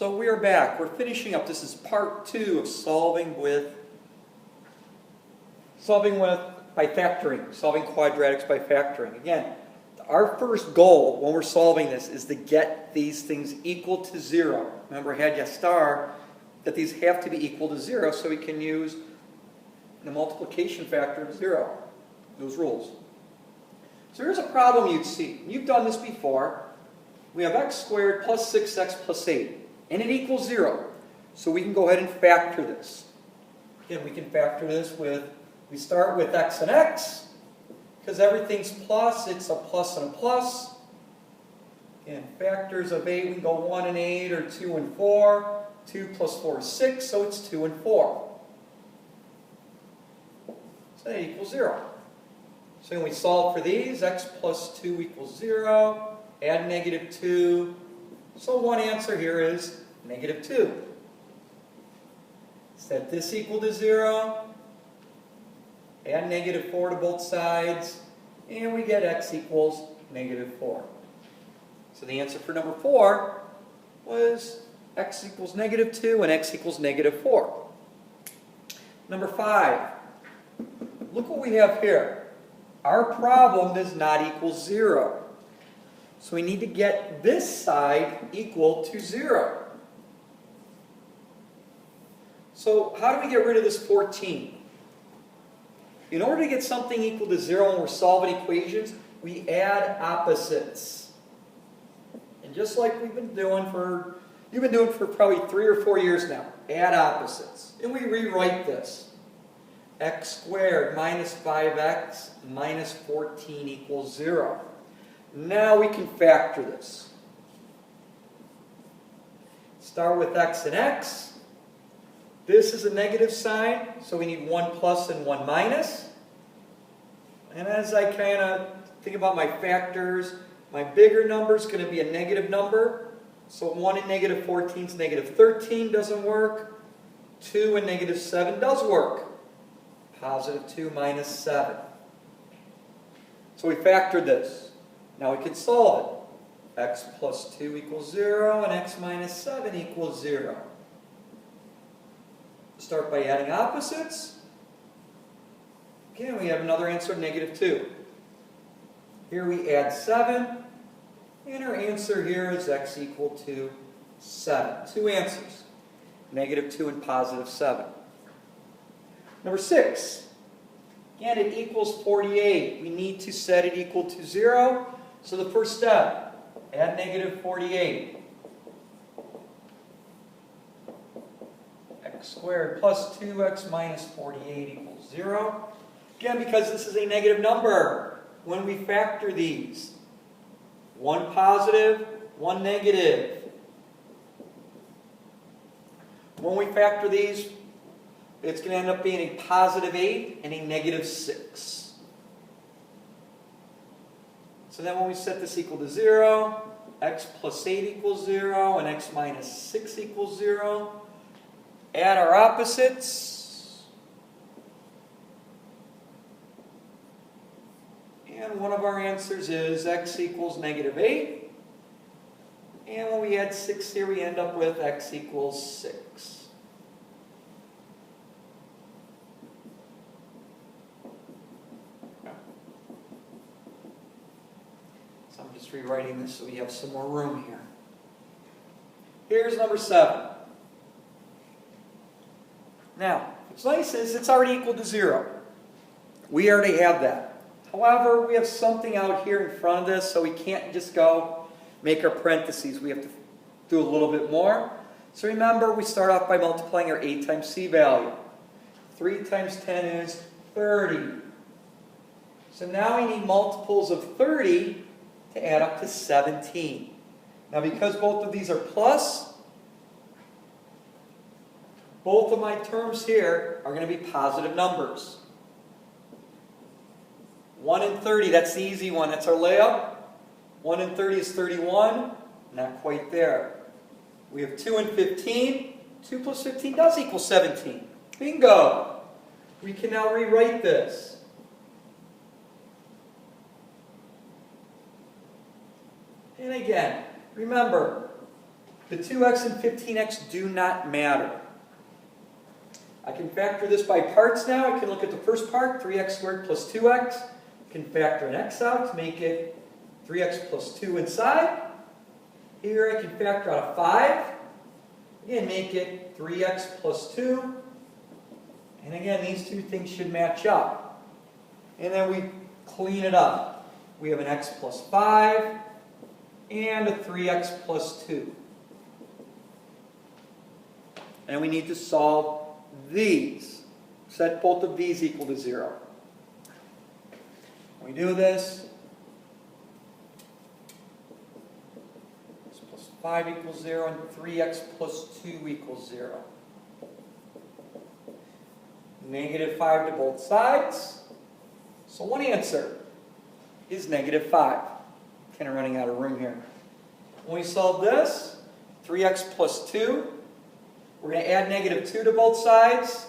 So we are back. We're finishing up. This is part 2 of solving by factoring, solving quadratics by factoring. Again, our first goal when we're solving this is to get these things equal to 0. Remember, I had you star that these have to be equal to 0 so we can use the multiplication factor of 0, those rules. So here's a problem you'd see. You've done this before. We have x squared plus 6x plus 8, and it equals 0. So we can go ahead and factor this. Again, we can factor this we start with x and x, because everything's plus, it's a plus and a plus. Again, factors of 8, we can go 1 and 8, or 2 and 4. 2 plus 4 is 6, so it's 2 and 4. So that equals 0. So when we solve for these, x plus 2 equals 0. Add negative 2. So one answer here is negative 2. Set this equal to 0. Add negative 4 to both sides. And we get x equals negative 4. So the answer for number 4 was x equals negative 2 and x equals negative 4. Number 5. Look what we have here. Our problem does not equal 0. So we need to get this side equal to 0. So how do we get rid of this 14? In order to get something equal to 0 when we're solving equations, we add opposites. And just like you've been doing for probably 3 or 4 years now, add opposites. And we rewrite this. X squared minus 5x minus 14 equals 0. Now we can factor this. Start with x and x. This is a negative sign, so we need 1 plus and 1 minus. And as I kind of think about my factors, my bigger number is going to be a negative number. So 1 and negative 14 is negative 13, doesn't work. 2 and negative 7 does work. Positive 2 minus 7. So we factored this. Now we can solve it. X plus 2 equals 0 and x minus 7 equals 0. Start by adding opposites. Again, we have another answer of negative 2. Here we add 7. And our answer here is x equal to 7. Two answers. Negative 2 and positive 7. Number 6. Again, it equals 48. We need to set it equal to 0. So the first step, add negative 48. X squared plus 2x minus 48 equals 0. Again, because this is a negative number, when we factor these, 1 positive, 1 negative. When we factor these, it's going to end up being a positive 8 and a negative 6. So then when we set this equal to 0, x plus 8 equals 0, and x minus 6 equals 0. Add our opposites. And one of our answers is x equals negative 8. And when we add 6 here, we end up with x equals 6. I'm just rewriting this so we have some more room here. Here's number 7. Now, what's nice is it's already equal to 0. We already have that. However, we have something out here in front of this, so we can't just go make our parentheses. We have to do a little bit more. So remember, we start off by multiplying our a times c value. 3 times 10 is 30. So now we need multiples of 30 to add up to 17. Now because both of these are plus, both of my terms here are going to be positive numbers. 1 and 30, that's the easy one. That's our layup. 1 and 30 is 31. Not quite there. We have 2 and 15. 2 plus 15 does equal 17. Bingo! We can now rewrite this. And again, remember, The 2x and 15x do not matter. I can factor this by parts now. I can look at the first part, 3x squared plus 2x. I can factor an x out to make it 3x plus 2 inside. Here I can factor out a 5. Again, make it 3x plus 2. And again, these two things should match up. And then we clean it up. We have an x plus 5 and a 3x plus 2. And we need to solve these. Set both of these equal to 0. When we do this, x plus 5 equals 0 and 3x plus 2 equals 0. Negative 5 to both sides. So one answer is negative 5. Kind of running out of room here. When we solve this, 3x plus 2, we're going to add negative 2 to both sides.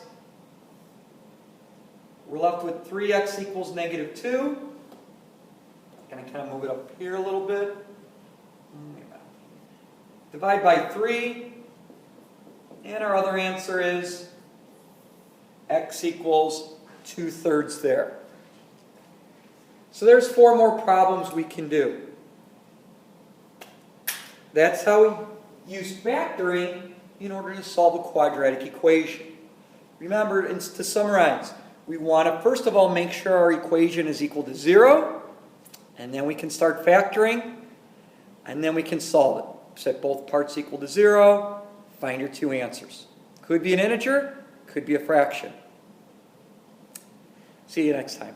We're left with 3x equals negative 2. I'm going to kind of move it up here a little bit. Divide by 3. And our other answer is x equals 2/3 there. So there's 4 more problems we can do. That's how we use factoring in order to solve a quadratic equation. Remember, and to summarize, we want to first of all make sure our equation is equal to 0, and then we can start factoring, and then we can solve it. Set both parts equal to 0, find your 2 answers. Could be an integer, could be a fraction. See you next time.